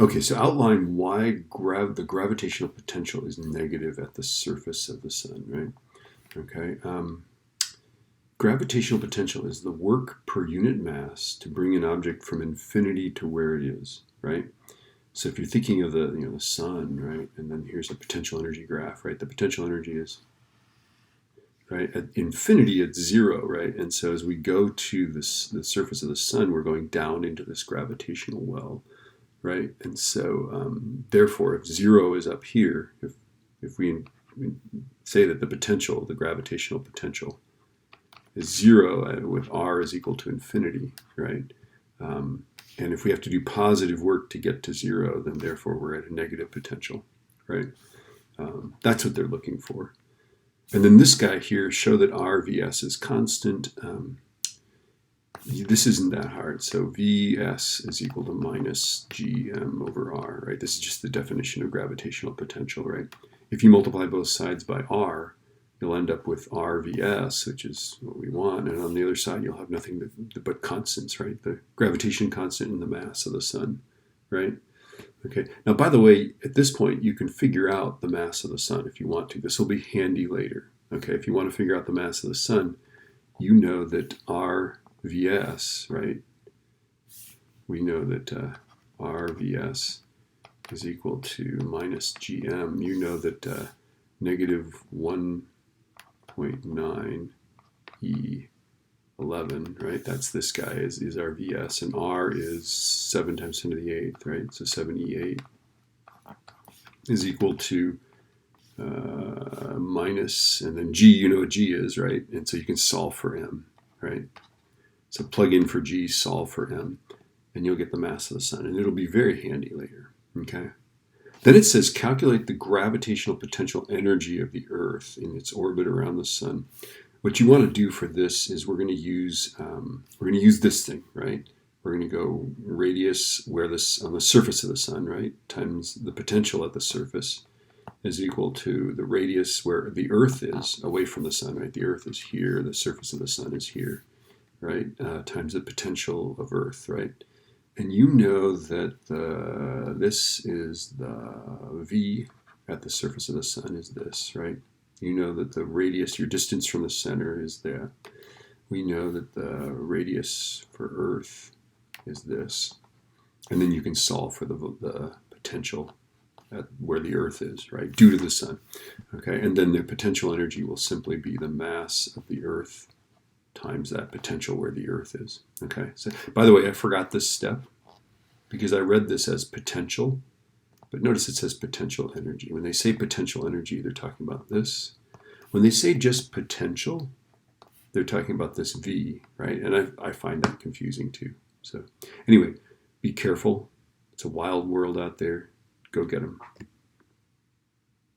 Okay, so outline why the gravitational potential is negative at the surface of the sun, right? Okay. Gravitational potential is the work per unit mass to bring an object from infinity to where it is, right? So if you're thinking of the sun, right, and then here's a potential energy graph, right? The potential energy is right at infinity it's zero, right? And so as we go to the surface of the sun, we're going down into this gravitational well, right? And so therefore, if zero is up here, if we say that the gravitational potential is zero with r is equal to infinity, right? And if we have to do positive work to get to zero, then therefore we're at a negative potential, right? That's what they're looking for. And then this guy here, show that r vs is constant. This isn't that hard. So vs is equal to minus gm over r, right? This is just the definition of gravitational potential, right? If you multiply both sides by r, you'll end up with r vs, which is what we want. And on the other side, you'll have nothing but constants, right? The gravitation constant and the mass of the sun, right? Okay. Now, by the way, at this point, you can figure out the mass of the sun if you want to. This will be handy later. Okay. If you want to figure out the mass of the sun, you know that r vs, right? We know that r vs is equal to minus gm. You know that negative 1.9 E11, right? That's this guy is our Vs, and R is 7 times 10 to the 8th, right? So 7E8 is equal to minus, and then G, you know what G is, right? And so you can solve for M, right? So plug in for G, solve for M, and you'll get the mass of the sun, and it'll be very handy later, okay? Then it says calculate the gravitational potential energy of the Earth in its orbit around the sun. What you want to do for this is we're going to use this thing, right? We're going to go radius where this on the surface of the sun, right, times the potential at the surface is equal to the radius where the Earth is away from the sun, right? The Earth is here, the surface of the sun is here, right? Times the potential of Earth, right? And you know that this is the V at the surface of the sun is this, right? You know that the radius, your distance from the center is that. We know that the radius for Earth is this. And then you can solve for the potential at where the Earth is, right, due to the sun. Okay, and then the potential energy will simply be the mass of the Earth times that potential where the Earth is. Okay, so by the way, I forgot this step because I read this as potential, but notice it says potential energy. When they say potential energy, they're talking about this. When they say just potential, they're talking about this V, right? And I find that confusing too. So anyway, be careful. It's a wild world out there. Go get them.